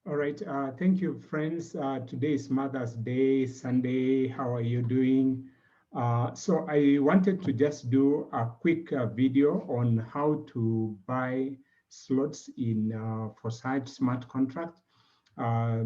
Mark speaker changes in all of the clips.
Speaker 1: All right. Thank you, friends. Today is Mother's Day, Sunday. How are you doing? So I wanted to just do a quick video on how to buy slots in Forsage smart contract, uh,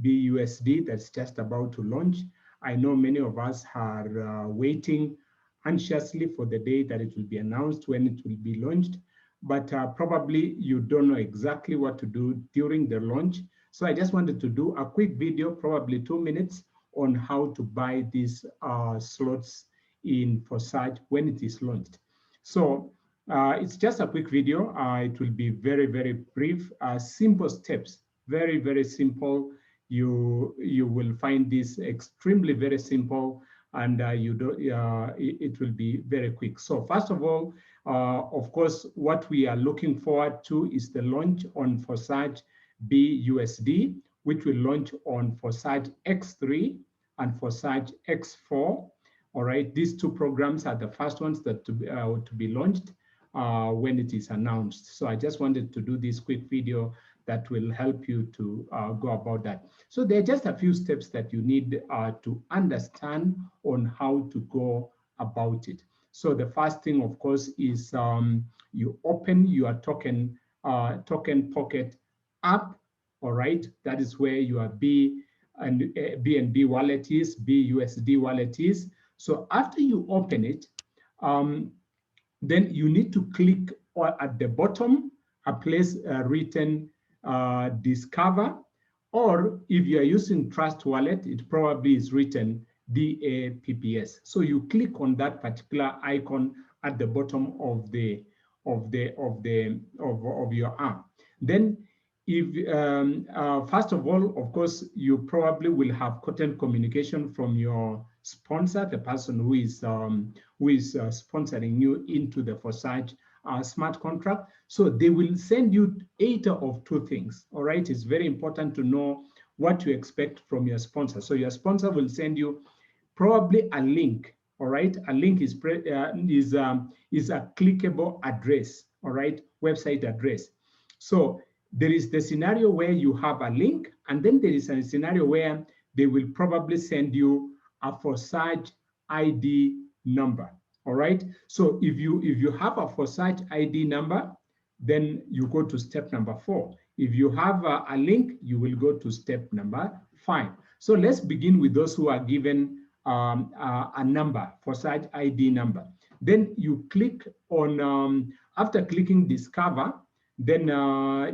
Speaker 1: BUSD, that's just about to launch. I know many of us are waiting anxiously for the day that it will be announced when it will be launched, but probably you don't know exactly what to do during the launch. So I just wanted to do a quick video, probably 2 minutes, on how to buy these slots in Forsage when it is launched. So it's just a quick video. It will be very, very brief, simple steps, very, very simple. You will find this extremely very simple, and it will be very quick. So first of all, of course, what we are looking forward to is the launch on Forsage BUSD, which will launch on Forsage X3 and Forsage X4. All right, these two programs are the first ones that to be launched when it is announced. So I just wanted to do this quick video that will help you to go about that. So there are just a few steps that you need to understand on how to go about it. So the first thing, of course, is you open your token pocket app. All right, that is where your BNB wallet is, BUSD wallet is. So after you open it, then you need to click at the bottom a place written discover, or if you are using Trust Wallet, it probably is written DAPPS. So you click on that particular icon at the bottom of your app. Then, if first of all, of course, you probably will have gotten communication from your sponsor, the person who is sponsoring you into the Forsage smart contract. So they will send you either of two things. All right, it's very important to know what to expect from your sponsor. So your sponsor will send you probably a link. All right, a link is a clickable address. All right, website address. So there is the scenario where you have a link, and then there is a scenario where they will probably send you a Forsage ID number. All right. So if you have a Forsage ID number, then you go to step number 4. If you have a link, you will go to step number 5. So let's begin with those who are given a number, Forsage ID number. Then you click on, after clicking discover, then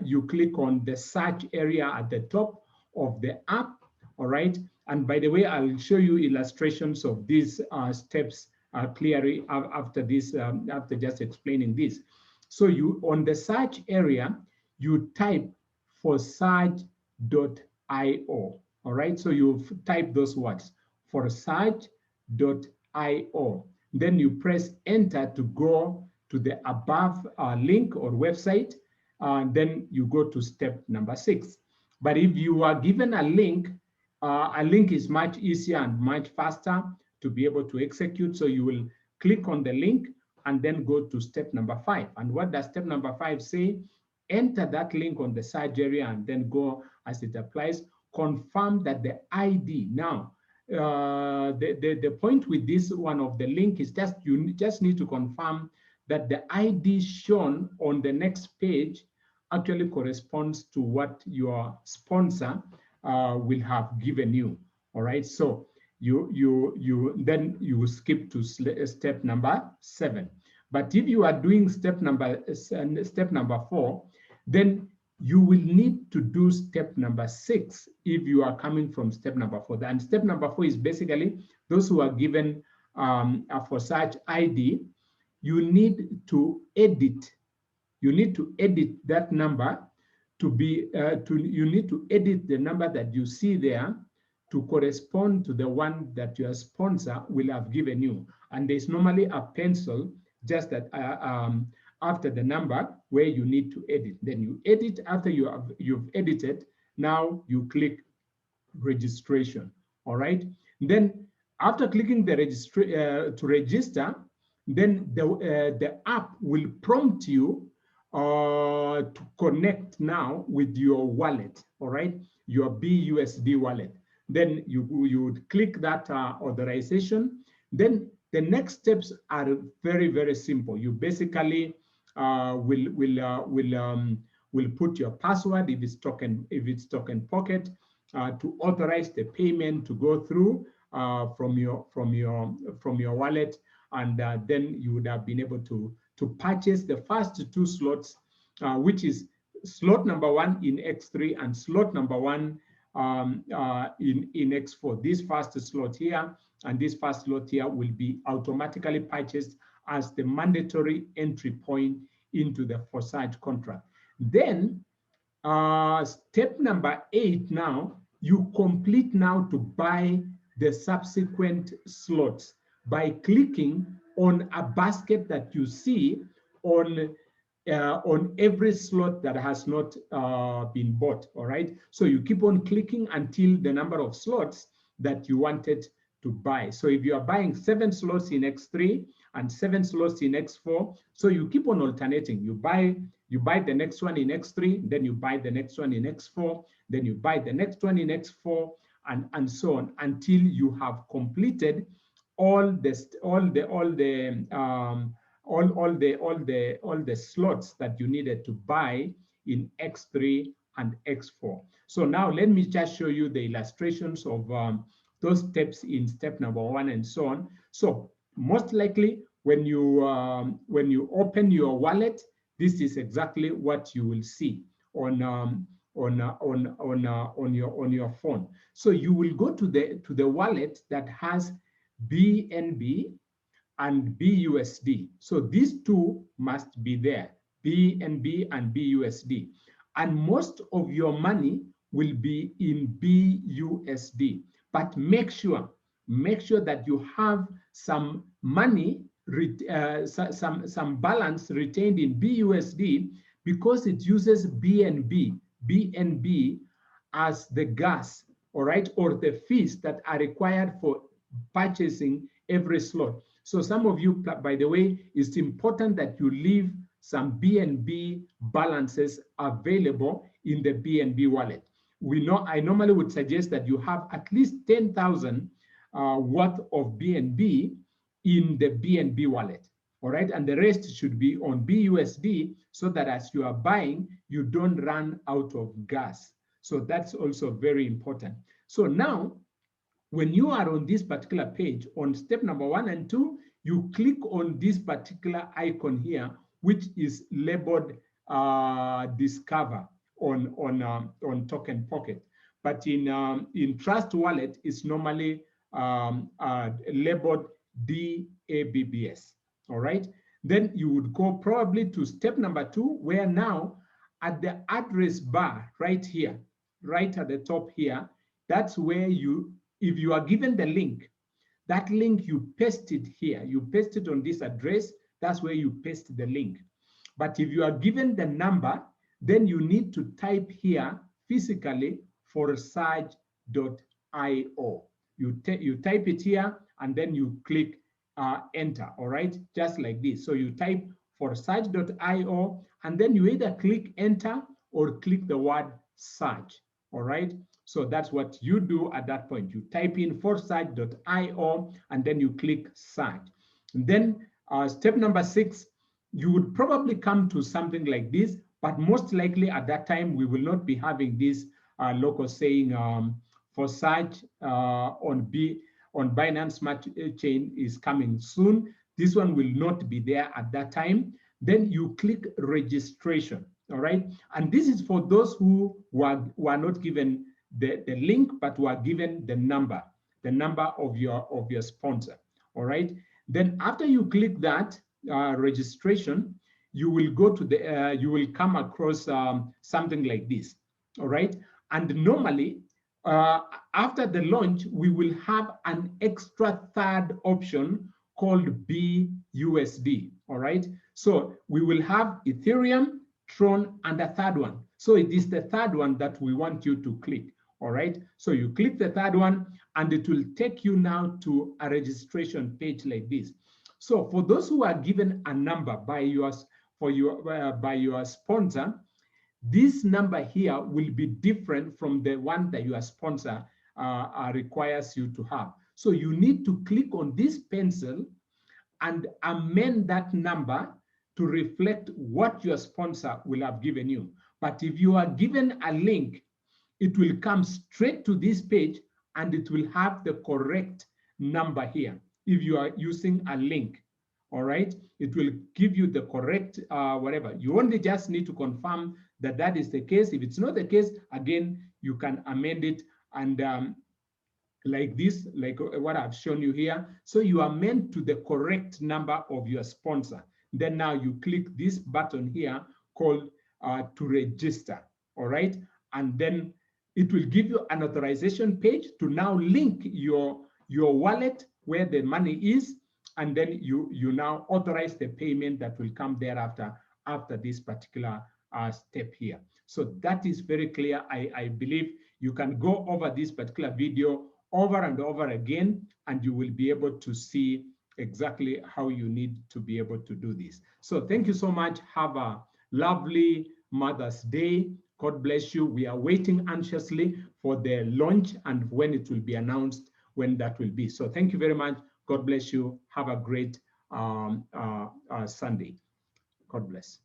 Speaker 1: you click on the search area at the top of the app. All right. And by the way, I'll show you illustrations of these steps clearly after this, after just explaining this. So you, on the search area, you type forsage.io. All right. So you type those words, forsage.io. Then you press enter to go to the above link or website. Then you go to step number 6. But if you are given a link is much easier and much faster to be able to execute. So you will click on the link and then go to step number 5. And what does step number 5 say? Enter that link on the search area and then go as it applies. Confirm that the ID. Now, the point with this one of the link is just you just need to confirm that the ID shown on the next page actually corresponds to what your sponsor will have given you. All right. So then you skip to step number 7. But if you are doing step number 4, then you will need to do step number 6 if you are coming from step number 4. And step number 4 is basically those who are given a Forsage ID. You need to edit. You need to edit that number to be you need to edit the number that you see there to correspond to the one that your sponsor will have given you. And there's normally a pencil just that after the number where you need to edit. Then you edit. After you've edited, now you click registration. All right. Then after clicking the to register, then the app will prompt you to connect now with your wallet, all right, your BUSD wallet. Then you would click that authorization. Then the next steps are very, very simple. You basically will put your password if it's token pocket to authorize the payment to go through from your wallet, and then you would have been able to purchase the first 2 slots, which is slot number 1 in X3 and slot number 1 in X4. This first slot here and this first slot here will be automatically purchased as the mandatory entry point into the Forsage contract. Then step number 8, now you complete now to buy the subsequent slots by clicking on a basket that you see on every slot that has not been bought, all right? So you keep on clicking until the number of slots that you wanted to buy. So if you are buying 7 slots in X3 and 7 slots in X4, so you keep on alternating. You buy the next one in X3, then you buy the next one in X4, then you buy the next one in X4, and so on until you have completed all the slots that you needed to buy in X3 and X4. So now let me just show you the illustrations of those steps in step number 1 and so on. So most likely when you open your wallet, this is exactly what you will see on your phone. So you will go to the wallet that has BNB and BUSD. So these 2 must be there, BNB and BUSD. And most of your money will be in BUSD. But make sure that you have some money, some balance retained in BUSD, because it uses BNB as the gas, all right, or the fees that are required for purchasing every slot. So some of you, by the way, it's important that you leave some BNB balances available in the BNB wallet. I normally would suggest that you have at least 10,000 worth of BNB in the BNB wallet, all right? And the rest should be on BUSD so that as you are buying, you don't run out of gas. So that's also very important. So now, when you are on this particular page, on step number 1 and 2, you click on this particular icon here, which is labeled Discover on Token Pocket. But in Trust Wallet, it's normally labeled DABBS, all right? Then you would go probably to step number 2, where now at the address bar right here, right at the top here, that's where if you are given the link, that link you paste it here, you paste it on this address, that's where you paste the link. But if you are given the number, then you need to type here physically forsage.io. You type it here and then you click enter, all right? Just like this. So you type forsage.io and then you either click enter or click the word search, all right? So that's what you do at that point. You type in forsage.io and then you click search. And then step number 6, you would probably come to something like this, but most likely at that time, we will not be having this logo saying Forsage on Binance Smart Chain is coming soon. This one will not be there at that time. Then you click registration, all right? And this is for those who were not given the link, but were given the number of your sponsor, all right? Then after you click that registration, you will go to you will come across something like this, all right? And normally, after the launch, we will have an extra third option called BUSD, all right? So we will have Ethereum, Tron, and a third one. So it is the third one that we want you to click, all right? So you click the third one, and it will take you now to a registration page like this. So for those who are given a number by for your by your sponsor, this number here will be different from the one that your sponsor requires you to have. So you need to click on this pencil and amend that number to reflect what your sponsor will have given you. But if you are given a link, it will come straight to this page and it will have the correct number here. If you are using a link, all right, it will give you the correct whatever. You only just need to confirm that that is the case. If it's not the case, again, you can amend it and like this, like what I've shown you here. So you are meant to the correct number of your sponsor. Then now you click this button here called to register, all right? And then it will give you an authorization page to now link your wallet where the money is, and then you now authorize the payment that will come thereafter after this particular step here. So that is very clear. I believe you can go over this particular video over and over again, and you will be able to see exactly how you need to be able to do this. So thank you so much. Have a lovely Mother's Day. God bless you. We are waiting anxiously for the launch and when it will be announced, when that will be. So thank you very much. God bless you. Have a great Sunday. God bless.